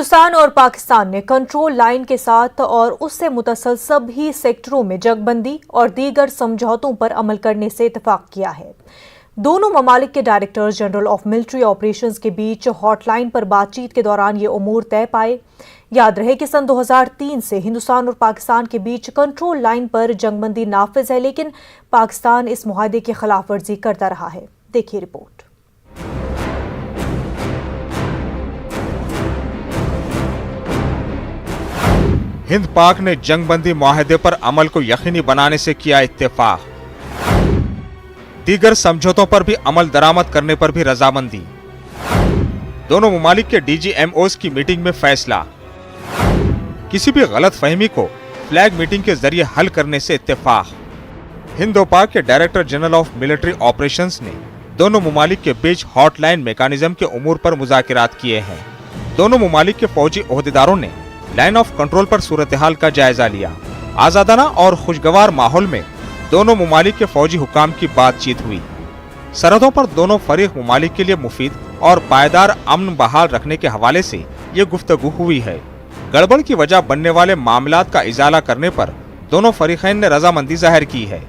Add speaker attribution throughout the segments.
Speaker 1: ہندوستان اور پاکستان نے control line کے ساتھ اور اس سے متصل سبھی سیکٹروں میں جنگ بندی اور دیگر سمجھوتوں پر عمل کرنے سے اتفاق کیا ہے۔ دونوں ممالک کے director general of military operations کے بیچ ہاٹ لائن پر بات چیت کے دوران یہ امور طے پائے۔ یاد رہے کہ سن 2003 سے ہندوستان اور پاکستان کے بیچ کنٹرول لائن پر جنگ بندی نافذ ہے، لیکن پاکستان اس معاہدے کی خلاف ورزی کرتا رہا ہے۔ دیکھیے رپورٹ۔
Speaker 2: ہند پاک نے جنگ بندی معاہدے پر عمل کو یقینی بنانے سے کیا اتفاق، دیگر سمجھوتوں پر بھی عمل درآمد کرنے پر بھی رضامندی، دونوں ممالک کے ڈی جی ایم اوز کی میٹنگ میں فیصلہ، کسی بھی غلط فہمی کو فلیگ میٹنگ کے ذریعے حل کرنے سے اتفاق۔ ہند و پاک کے director general of military operations نے دونوں ممالک کے بیچ ہاٹ لائن میکانزم کے امور پر مذاکرات کیے ہیں۔ دونوں ممالک کے فوجی عہدیداروں نے لائن آف کنٹرول پر صورتحال کا جائزہ لیا۔ آزادانہ اور خوشگوار ماحول میں دونوں ممالک کے فوجی حکام کی بات چیت ہوئی۔ سرحدوں پر دونوں فریق ممالک کے لیے مفید اور پائیدار امن بحال رکھنے کے حوالے سے یہ گفتگو ہوئی ہے۔ گڑبڑ کی وجہ بننے والے معاملات کا ازالہ کرنے پر دونوں فریقین نے رضامندی ظاہر کی ہے۔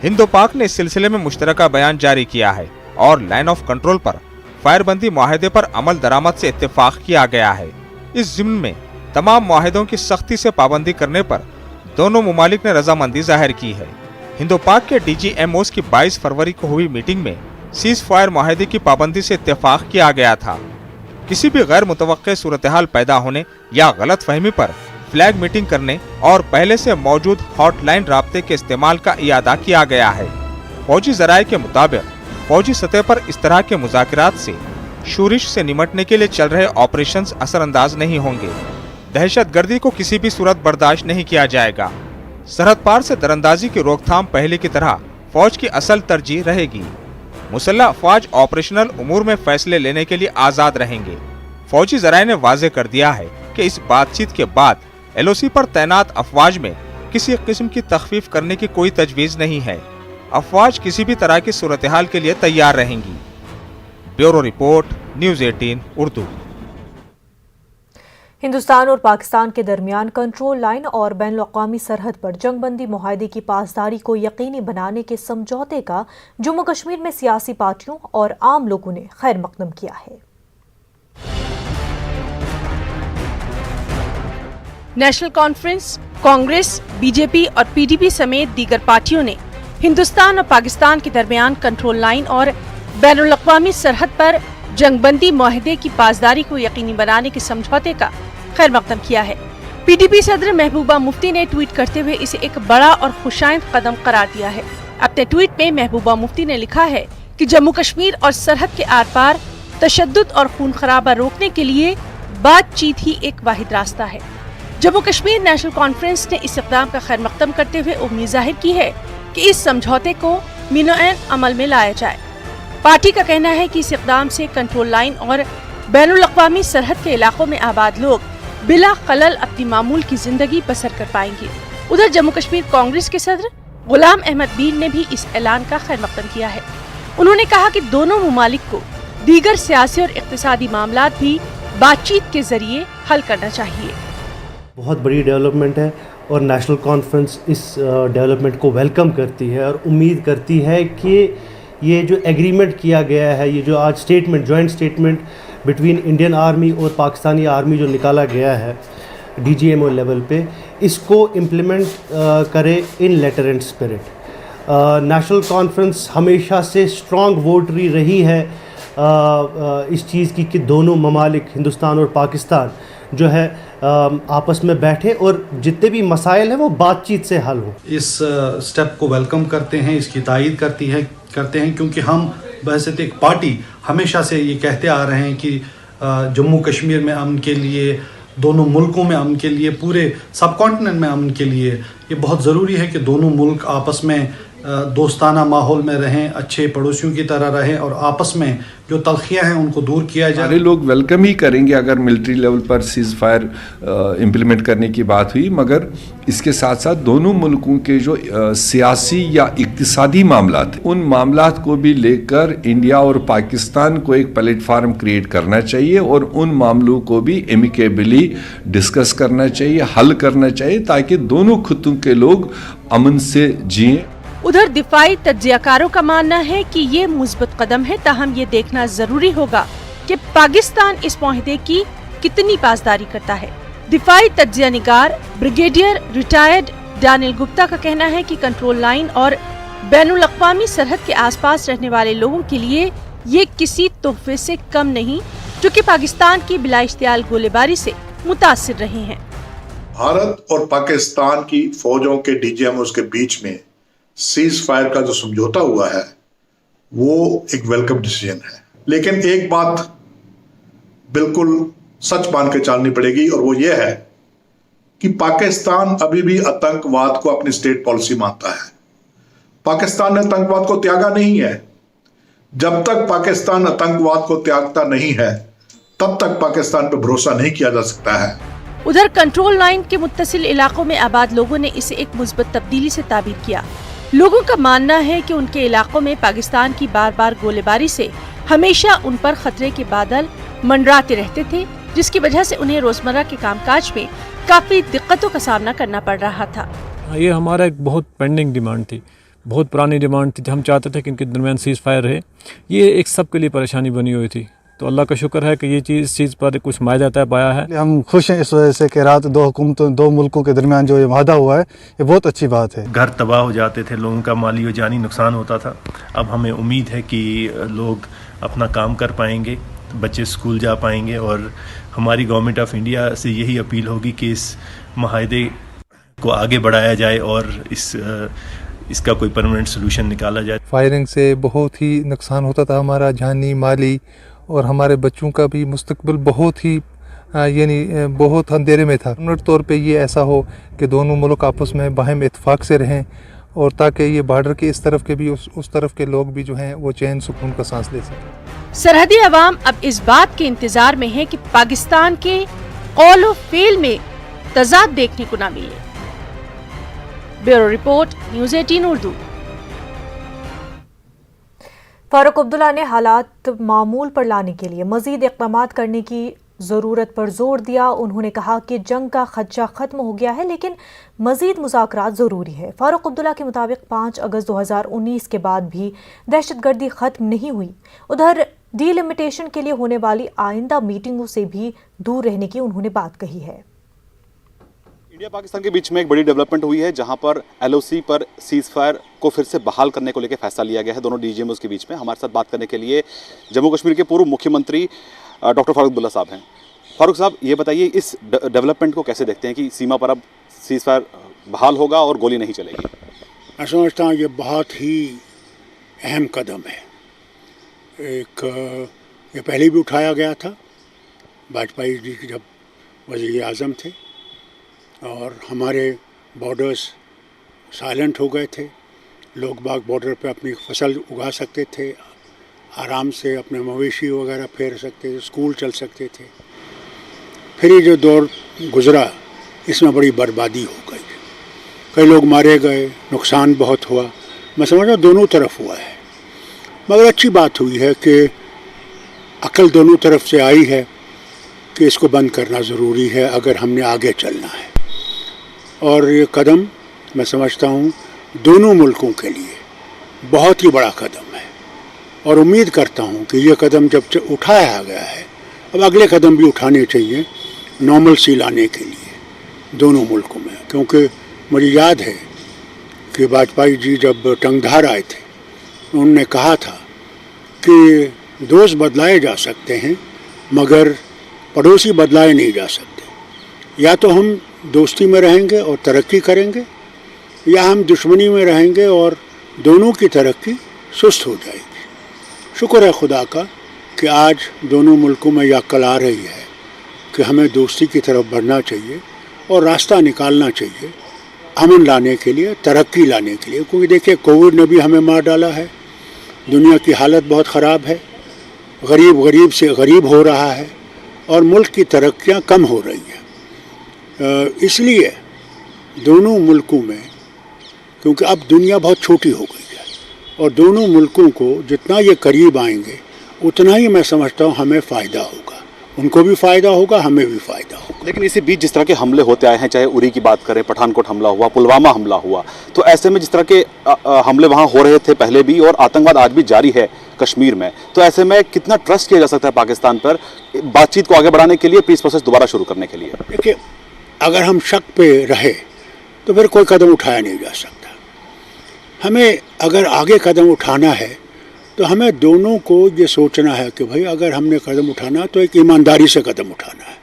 Speaker 2: ہند و پاک نے اس سلسلے میں مشترکہ بیان جاری کیا ہے اور line of control per fire بندی معاہدے پر عمل درآمد سے اتفاق کیا گیا ہے۔ اس ضمن میں تمام معاہدوں کی سختی سے پابندی کرنے پر دونوں ممالک نے رضامندی ظاہر کی ہے۔ ہند و پاک کے ڈی جی ایم اوز کی 22 فروری کو ہوئی میٹنگ میں سیز فائر معاہدے کی پابندی سے اتفاق کیا گیا تھا۔ کسی بھی غیر متوقع صورتحال پیدا ہونے یا غلط فہمی پر فلیگ میٹنگ کرنے اور پہلے سے موجود ہاٹ لائن رابطے کے استعمال کا اعادہ کیا گیا ہے۔ فوجی ذرائع کے مطابق فوجی سطح پر اس طرح کے مذاکرات سے شورش سے نمٹنے کے لیے چل رہے آپریشنز اثر انداز نہیں ہوں گے۔ دہشت گردی کو کسی بھی صورت برداشت نہیں کیا جائے گا۔ سرحد پار سے دراندازی کی روک تھام پہلے کی طرح فوج کی اصل ترجیح رہے گی۔ مسلح افواج آپریشنل امور میں فیصلے لینے کے لیے آزاد رہیں گے۔ فوجی ذرائع نے واضح کر دیا ہے کہ اس بات چیت کے بعد ایل او سی پر تعینات افواج میں کسی قسم کی تخفیف کرنے کی کوئی تجویز نہیں ہے۔ افواج کسی بھی طرح کی صورتحال کے لیے تیار رہیں گی۔ Bureau report, news 18 Urdu.
Speaker 1: Hindustan اور پاکستان کے درمیان کنٹرول لائن اور بین الاقوامی سرحد پر جنگ بندی معاہدے کی پاسداری کو یقینی بنانے کے سمجھوتے کا جموں کشمیر میں سیاسی پارٹیوں اور عام لوگوں نے خیر مقدم کیا ہے۔
Speaker 3: National Conference, Congress, B J P اور پی ڈی پی سمیت دیگر پارٹیوں نے ہندوستان اور پاکستان کے درمیان کنٹرول لائن اور بین الاقوامی سرحد پر جنگ بندی معاہدے کی پاسداری کو یقینی بنانے کے سمجھوتے کا خیر مقدم کیا ہے۔ پی ڈی پی صدر محبوبہ مفتی نے ٹویٹ کرتے ہوئے اسے ایک بڑا اور خوشائند قدم قرار دیا ہے۔ اپنے ٹویٹ میں محبوبہ مفتی نے لکھا ہے کہ جموں کشمیر اور سرحد کے آر پار تشدد اور خون خرابہ روکنے کے لیے بات چیت ہی ایک واحد راستہ ہے۔ جموں کشمیر نیشنل کانفرنس نے اس اقدام کا خیر مقدم کرتے ہوئے امید ظاہر کی ہے کہ اس سمجھوتے کو مینو عین عمل میں لایا جائے۔ پارٹی کا کہنا ہے کہ اس اقدام سے کنٹرول لائن اور بین الاقوامی سرحد کے علاقوں میں آباد لوگ بلا خلل اپنی معمول کی زندگی بسر کر پائیں گے۔ ادھر جموں کشمیر کانگریس کے صدر غلام احمد میر نے بھی اس اعلان کا خیر مقدم کیا ہے۔ انہوں نے کہا کہ دونوں ممالک کو دیگر سیاسی اور اقتصادی معاملات بھی بات چیت کے ذریعے حل کرنا چاہیے۔
Speaker 4: بہت بڑی ڈیولپمنٹ ہے اور نیشنل کانفرنس اس ڈیولپمنٹ کو ویلکم کرتی ہے اور امید کرتی ہے کہ یہ جو ایگریمنٹ کیا گیا ہے، یہ جو آج statement, joint statement between Indian army اور پاکستانی آرمی جو نکالا گیا ہے D G M O level پہ، اس کو امپلیمنٹ کرے in letter and spirit. National Conference ہمیشہ سے اسٹرانگ ووٹری رہی ہے اس چیز کی کہ دونوں ممالک ہندوستان اور پاکستان جو ہے آپس میں بیٹھے اور جتنے بھی مسائل ہیں وہ بات چیت سے حل ہوں۔
Speaker 5: اس سٹیپ کو ویلکم کرتے ہیں، اس کی تائید کرتے ہیں کیونکہ ہم بحیثیت ایک پارٹی ہمیشہ سے یہ کہتے آ رہے ہیں کہ جموں کشمیر میں امن کے لیے، دونوں ملکوں میں امن کے لیے، پورے سب کانٹیننٹ میں امن کے لیے یہ بہت ضروری ہے کہ دونوں ملک آپس میں दोस्ताना माहौल में रहें, अच्छे पड़ोसियों की तरह रहें और आपस में जो तलखियाँ हैं उनको दूर किया जाए।
Speaker 6: सारे लोग वेलकम ही करेंगे अगर मिलिट्री लेवल पर सीज फायर इम्प्लीमेंट करने की बात हुई, मगर इसके साथ साथ दोनों मुल्कों के जो सियासी या इक्तिसादी मामला थे उन मामला को भी लेकर इंडिया और पाकिस्तान को एक प्लेटफार्म क्रिएट करना चाहिए और उन मामलों को भी एमिकेबली डिस्कस करना चाहिए, हल करना चाहिए, ताकि दोनों खित्तों के लोग अमन से जिएं।
Speaker 3: उधर दिफाई तज्जियाकारों का मानना है कि ये मुस्बत कदम है, ताहम ये देखना जरूरी होगा कि पाकिस्तान इस मुआहदे की कितनी पासदारी करता है। दिफाई तज्जिया निगार ब्रिगेडियर रिटायर्ड डैनियल गुप्ता का कहना है कि कंट्रोल लाइन और बैनुल अक़वामी सरहद के आसपास रहने वाले लोगों के लिए ये किसी तोहफे से कम नहीं, जो कि पाकिस्तान की बिला इश्तियाल गोलीबारी से मुतासिर रहे हैं।
Speaker 7: भारत और पाकिस्तान की फौजों के डीजीएमओस के बीच में सीज फायर का जो समझौता हुआ है वो एक वेलकम डिसीजन है, लेकिन एक बात बिल्कुल सच मान के चलनी पड़ेगी और वो ये है कि पाकिस्तान अभी भी आतंकवाद को अपनी स्टेट पॉलिसी मानता है। पाकिस्तान ने आतंकवाद को त्यागा नहीं है। जब तक पाकिस्तान आतंकवाद को त्यागता नहीं है तब तक पाकिस्तान पर भरोसा नहीं किया जा सकता है।
Speaker 3: उधर कंट्रोल लाइन के मुत्तसिल इलाकों में आबाद लोगों ने इसे एक मुस्बत तब्दीली से ताबीर किया। लोगों का मानना है कि उनके इलाकों में पाकिस्तान की बार बार गोलीबारी से हमेशा उन पर खतरे के बादल मंडराते रहते थे, जिसकी वजह से उन्हें रोजमर्रा के कामकाज में काफी दिक्कतों का सामना करना पड़ रहा था।
Speaker 8: ये हमारा एक बहुत पेंडिंग डिमांड थी, बहुत पुरानी डिमांड थी। हम चाहते थे कि इनके दरमियान सीज फायर रहे। ये एक सबके लिए परेशानी बनी हुई थी, तो अल्लाह का शुक्र है कि ये इस चीज़ पर कुछ मायदा तय पाया है।
Speaker 9: हम खुश हैं इस वजह से कि रात दो हुकूमतों, दो मुल्कों के दरमियान जो ये वादा हुआ है, ये बहुत अच्छी बात है।
Speaker 10: घर तबाह हो जाते थे, लोगों का माली और जानी नुकसान होता था। अब हमें उम्मीद है कि लोग अपना काम कर पाएंगे, बच्चे स्कूल जा पाएंगे और हमारी गवर्नमेंट ऑफ इंडिया से यही अपील होगी कि इस माहदे को आगे बढ़ाया जाए और इसका कोई परमानेंट सोल्यूशन निकाला जाए।
Speaker 9: फायरिंग से बहुत ही नुकसान होता था हमारा, जानी माली, और हमारे बच्चों का भी मुस्तकबिल बहुत ही यानी बहुत अंधेरे में था। निश्चित तौर पे ये ऐसा हो कि दोनों मुल्क आपस में बाहम इत्तेफाक से रहें और ताकि ये बॉर्डर के इस तरफ के भी उस तरफ के लोग भी जो हैं वो चैन सुकून का सांस ले सकें।
Speaker 3: सरहदी अवाम अब इस बात के इंतजार में है कि पाकिस्तान के कौल व फेल में तजाद देखने को न मिले। Bureau report, news 18 Urdu.
Speaker 1: Farooq Abdullah ने हालात मामूल पर लाने के लिए मजीद इक़दाम करने की ज़रूरत पर जोर दिया। उन्होंने कहा कि जंग का खदशा ख़त्म हो गया है, लेकिन मजीद मुज़ाकरात ज़रूरी है। फारूक अब्दुल्ला के मुताबिक 5 अगस्त 2019 के बाद भी दहशतगर्दी ख़त्म नहीं हुई। उधर डीलिमिटेशन के लिए होने वाली आइंदा मीटिंगों से भी दूर रहने की उन्होंने बात कही है।
Speaker 11: इंडिया पाकिस्तान के बीच में एक बड़ी डेवलपमेंट हुई है, जहां पर एलओसी पर सीज फायर को फिर से बहाल करने को लेकर फैसला लिया गया है दोनों डीजीएमओस के बीच में। हमारे साथ बात करने के लिए जम्मू कश्मीर के पूर्व मुख्यमंत्री डॉक्टर फारूक अब्दुल्ला साहब हैं। फारूक साहब, ये बताइए इस डेवलपमेंट को कैसे देखते हैं कि सीमा पर अब सीज फायर बहाल होगा और गोली नहीं चलेगी?
Speaker 12: मैं समझता हूँ ये बहुत ही अहम कदम है। ये पहले भी उठाया गया था, वाजपेयी जी जब वज़ीर आज़म थे और हमारे बॉर्डर्स साइलेंट हो गए थे। लोग बाग बॉर्डर पे अपनी फसल उगा सकते थे, आराम से अपने मवेशी वगैरह फेर सकते थे, स्कूल चल सकते थे। फिर ये जो दौर गुज़रा इसमें बड़ी बर्बादी हो गई, कई लोग मारे गए, नुकसान बहुत हुआ। मैं समझता हूँ दोनों तरफ हुआ है, मगर अच्छी बात हुई है कि अकल दोनों तरफ से आई है कि इसको बंद करना ज़रूरी है अगर हमने आगे चलना है। और ये कदम मैं समझता हूँ दोनों मुल्कों के लिए बहुत ही बड़ा कदम है और उम्मीद करता हूँ कि ये कदम जब उठाया गया है अब अगले कदम भी उठाने चाहिए नॉर्मल सी लाने के लिए दोनों मुल्कों में। क्योंकि मुझे याद है कि वाजपेयी जी जब टंगधार आए थे उन्होंने कहा था कि दोस्त बदलाए जा सकते हैं मगर पड़ोसी बदलाए नहीं जा सकते। या तो हम दोस्ती में रहेंगे और तरक्की करेंगे या हम दुश्मनी में रहेंगे और दोनों की तरक्की सुस्त हो जाएगी। शुक्र है खुदा का कि आज दोनों मुल्कों में यह अक्ल आ रही है कि हमें दोस्ती की तरफ बढ़ना चाहिए और रास्ता निकालना चाहिए अमन लाने के लिए, तरक्की लाने के लिए। क्योंकि देखिए कोविड ने भी हमें मार डाला है, दुनिया की हालत बहुत ख़राब है, गरीब गरीब से गरीब हो रहा है और मुल्क की तरक्कियां कम हो रही हैं। इसलिए दोनों मुल्कों में, क्योंकि अब दुनिया बहुत छोटी हो गई है और दोनों मुल्कों को जितना ये करीब आएंगे उतना ही मैं समझता हूँ हमें फ़ायदा होगा, उनको भी फ़ायदा होगा, हमें भी फ़ायदा होगा।
Speaker 11: लेकिन इसी बीच जिस तरह के हमले होते आए हैं, चाहे उरी की बात करें, पठानकोट हमला हुआ, पुलवामा हमला हुआ, तो ऐसे में जिस तरह के हमले वहाँ हो रहे थे पहले भी और आतंकवाद आज भी जारी है कश्मीर में, तो ऐसे में कितना ट्रस्ट किया जा सकता है पाकिस्तान पर बातचीत को आगे बढ़ाने के लिए, पीस प्रोसेस दोबारा शुरू करने के लिए?
Speaker 12: देखिए अगर हम शक पे रहे तो फिर कोई कदम उठाया नहीं जा सकता। हमें अगर आगे कदम उठाना है तो हमें दोनों को ये सोचना है कि भाई अगर हमने कदम उठाना तो एक ईमानदारी से कदम उठाना है,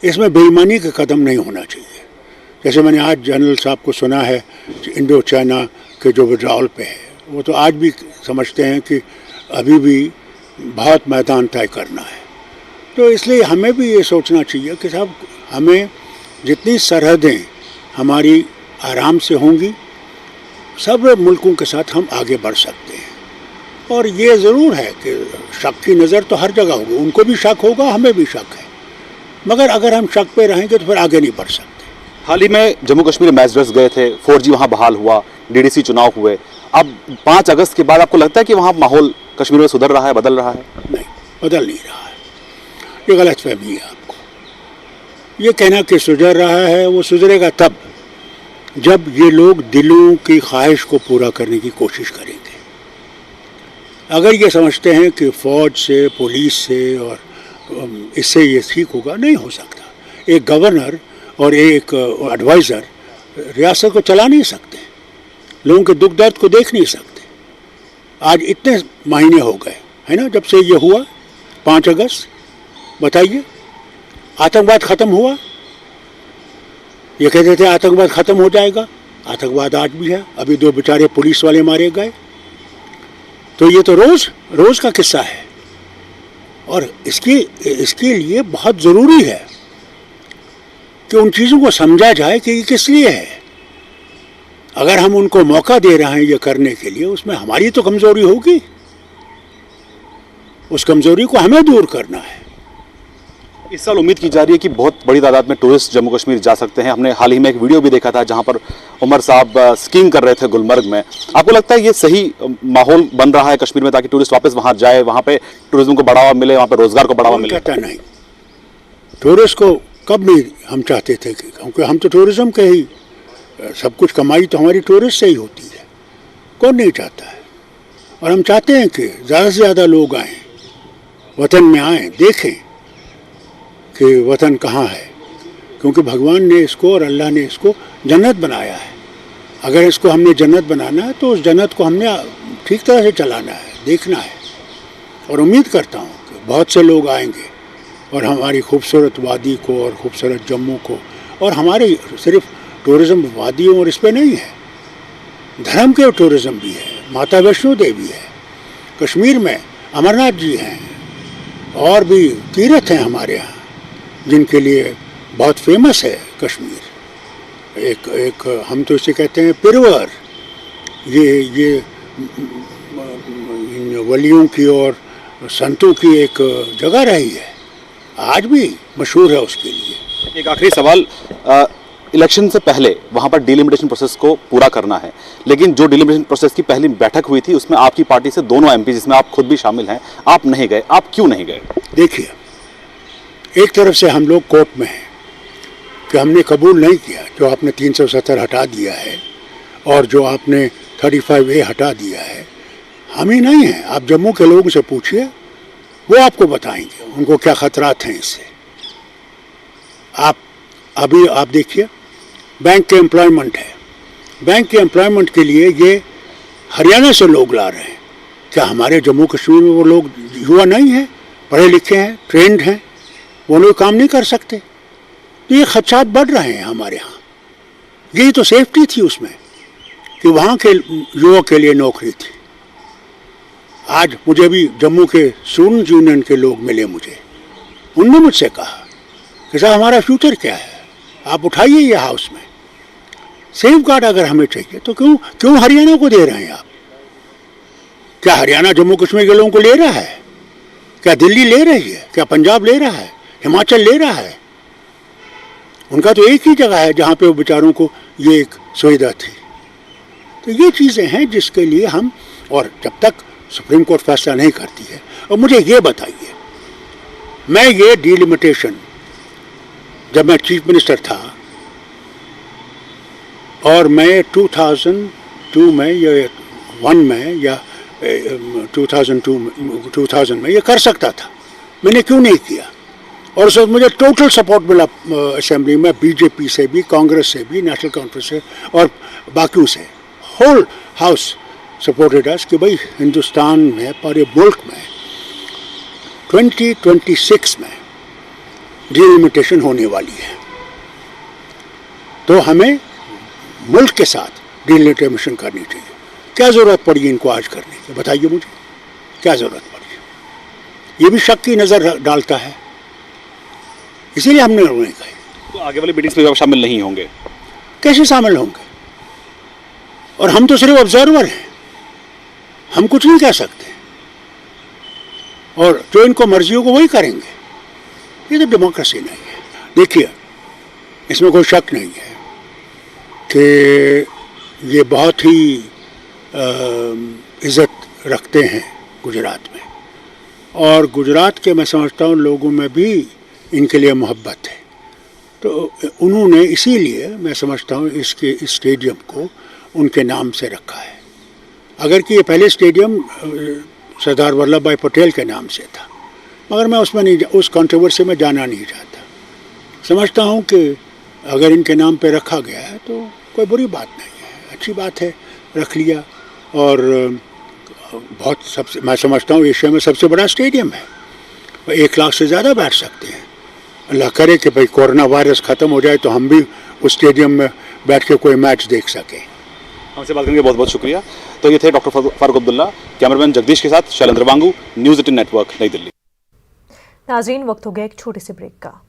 Speaker 12: इसमें बेईमानी का कदम नहीं होना चाहिए। जैसे मैंने आज जनरल साहब को सुना है इंडो चाइना के जो विड्रॉल पे है, वो तो आज भी समझते हैं कि अभी भी बहुत मैदान तय करना है। तो इसलिए हमें भी ये सोचना चाहिए कि साहब हमें जितनी सरहदें हमारी आराम से होंगी, सब मुल्कों के साथ हम आगे बढ़ सकते हैं। और ये ज़रूर है कि शक की नज़र तो हर जगह होगी, उनको भी शक होगा, हमें भी शक है, मगर अगर हम शक पे रहेंगे तो फिर आगे नहीं बढ़ सकते।
Speaker 11: हाल ही में जम्मू कश्मीर मैजर्स गए थे, 4G वहाँ बहाल हुआ, DDC चुनाव हुए, अब 5 अगस्त के बाद आपको लगता है कि वहाँ माहौल कश्मीर में सुधर रहा है, बदल रहा है?
Speaker 12: नहीं, बदल नहीं रहा है, ये गलत फहमी है आपको। ये कहना कि सुधर रहा है, वो सुधरेगा तब जब ये लोग दिलों की ख्वाहिश को पूरा करने की कोशिश करेंगे। अगर ये समझते हैं कि फ़ौज से, पुलिस से और इससे ये ठीक होगा, नहीं हो सकता। एक गवर्नर और एक एडवाइज़र रियासत को चला नहीं सकते, लोगों के दुख दर्द को देख नहीं सकते। आज इतने महीने हो गए है ना जब से ये हुआ 5 अगस्त, बताइए आतंकवाद ख़त्म हुआ? ये कहते थे आतंकवाद ख़त्म हो जाएगा, आतंकवाद आज भी है। अभी 2 बेचारे पुलिस वाले मारे गए, तो ये तो रोज़ का किस्सा है। और इसके लिए बहुत ज़रूरी है कि उन चीज़ों को समझा जाए कि ये किस लिए है। अगर हम उनको मौका दे रहे हैं ये करने के लिए, उसमें हमारी तो कमज़ोरी होगी, उस कमज़ोरी को हमें दूर करना है।
Speaker 11: इस साल उम्मीद की जा रही है कि बहुत बड़ी तादाद में टूरिस्ट जम्मू कश्मीर जा सकते हैं। हमने हाल ही में एक वीडियो भी देखा था जहां पर उमर साहब स्कीइंग कर रहे थे गुलमर्ग में। आपको लगता है ये सही माहौल बन रहा है कश्मीर में ताकि टूरिस्ट वापस वहां जाए, वहां पे टूरिज्म को बढ़ावा मिले, वहां पे रोजगार को बढ़ावा मिले?
Speaker 12: कहता नहीं, टूरिस्ट को कब नहीं हम चाहते थे, क्योंकि हम तो टूरिज्म के ही, सब कुछ कमाई तो हमारी टूरिस्ट से ही होती है, कौन नहीं चाहता है। और हम चाहते हैं कि ज़्यादा से ज़्यादा लोग आएँ, वतन में आएँ, देखें कि वतन कहाँ है, क्योंकि भगवान ने इसको और अल्लाह ने इसको जन्नत बनाया है। अगर इसको हमने जन्नत बनाना है तो उस जन्नत को हमने ठीक तरह से चलाना है, देखना है। और उम्मीद करता हूँ कि बहुत से लोग आएंगे और हमारी खूबसूरत वादी को और खूबसूरत जम्मू को, और हमारे सिर्फ टूरिज़्म वादियों और इस पर नहीं है, धर्म के टूरिज़्म भी है, माता वैष्णो देवी है, कश्मीर में अमरनाथ जी हैं, और भी तीर्थ हैं हमारे यहाँ जिनके लिए बहुत फेमस है कश्मीर। एक हम तो इसे कहते हैं पिरवर, ये वलियों की और संतों की एक जगह रही है, आज भी मशहूर है उसके लिए।
Speaker 11: एक आखिरी सवाल, इलेक्शन से पहले वहाँ पर डिलिमिटेशन प्रोसेस को पूरा करना है, लेकिन जो डिलिमिटेशन प्रोसेस की पहली बैठक हुई थी उसमें आपकी पार्टी से दोनों MP जिसमें आप खुद भी शामिल हैं, आप नहीं गए, आप क्यों नहीं गए?
Speaker 12: देखिए, एक तरफ से हम लोग कोर्ट में हैं कि हमने कबूल नहीं किया, जो आपने 370 हटा दिया है और जो आपने 35A हटा दिया है, हम ही नहीं हैं। आप जम्मू के लोगों से पूछिए, वो आपको बताएंगे उनको क्या खतरात हैं इससे। आप देखिए, बैंक के एम्प्लॉयमेंट है, बैंक के एम्प्लॉयमेंट के लिए ये हरियाणा से लोग ला रहे हैं। क्या हमारे जम्मू कश्मीर में वो लोग युवा नहीं हैं, पढ़े लिखे हैं, ट्रेंड हैं, वो लोग काम नहीं कर सकते? तो ये खदशात बढ़ रहे हैं हमारे यहाँ। यही तो सेफ्टी थी उसमें कि वहाँ के युवक के लिए नौकरी थी। आज मुझे भी जम्मू के स्टूडेंट यूनियन के लोग मिले मुझे, उनने मुझसे कहा कि साहब हमारा फ्यूचर क्या है, आप उठाइए ये हाउस में। सेफ गार्ड अगर हमें चाहिए तो क्यों हरियाणा को दे रहे हैं आप? क्या हरियाणा जम्मू कश्मीर के लोगों को ले रहा है? क्या दिल्ली ले रही है? क्या पंजाब ले रहा है? हिमाचल ले रहा है? उनका तो एक ही जगह है जहाँ पे वो बेचारों को ये एक सुविधा थी। तो ये चीज़ें हैं जिसके लिए हम, और जब तक सुप्रीम कोर्ट फैसला नहीं करती है। और मुझे ये बताइए, मैं ये डिलिमिटेशन जब मैं चीफ मिनिस्टर था और मैं 2002 में या 1 में या 2000 में ये कर सकता था, मैंने क्यों नहीं किया? और उस वक्त मुझे टोटल सपोर्ट मिला असेंबली में, बीजेपी से भी, कांग्रेस से भी, नेशनल कॉन्फ्रेंस से और बाकियों से। होल हाउस सपोर्टेड अस कि भाई हिंदुस्तान में, पूरे मुल्क में 2026 में डिलिमिटेशन होने वाली है, तो हमें मुल्क के साथ डिलिमिटेशन करनी चाहिए। क्या ज़रूरत पड़ी इनको आज करने की? बताइए मुझे, क्या ज़रूरत पड़ी? ये भी शक की नज़र डालता है, इसीलिए हमने उन्हें कहा।
Speaker 11: तो आगे वाली मीटिंग्स में आप शामिल नहीं होंगे?
Speaker 12: कैसे शामिल होंगे? और हम तो सिर्फ ऑब्जर्वर हैं, हम कुछ नहीं कह सकते, और जो इनको मर्जी हो वही करेंगे। ये तो डेमोक्रेसी नहीं है। देखिए, इसमें कोई शक नहीं है कि ये बहुत ही इज़्ज़त रखते हैं गुजरात में, और गुजरात के मैं समझता हूँ लोगों में भी इनके लिए मोहब्बत है। तो उन्होंने इसीलिए मैं समझता हूँ इस स्टेडियम को उनके नाम से रखा है। अगर कि ये पहले स्टेडियम सरदार वल्लभ भाई पटेल के नाम से था, मगर मैं उसमें नहीं, उस कंट्रोवर्सी में जाना नहीं चाहता। समझता हूँ कि अगर इनके नाम पे रखा गया है तो कोई बुरी बात नहीं है, अच्छी बात है, रख लिया। और बहुत मैं समझता हूँ एशिया में सबसे बड़ा स्टेडियम है, 1 लाख से ज़्यादा बैठ सकते हैं। अल्लाह करे कि भाई कोरोना वायरस ख़त्म हो जाए तो हम भी उस स्टेडियम में बैठ के कोई मैच देख सकें।
Speaker 11: हमसे बात करने के बहुत बहुत शुक्रिया। तो ये थे डॉक्टर फारूक अब्दुल्ला, कैमरामैन जगदीश के साथ शैलेंद्र वांगू, न्यूज़ 18 नेटवर्क, नई दिल्ली।
Speaker 1: नाज़रीन, वक्त हो गया एक छोटे से ब्रेक का।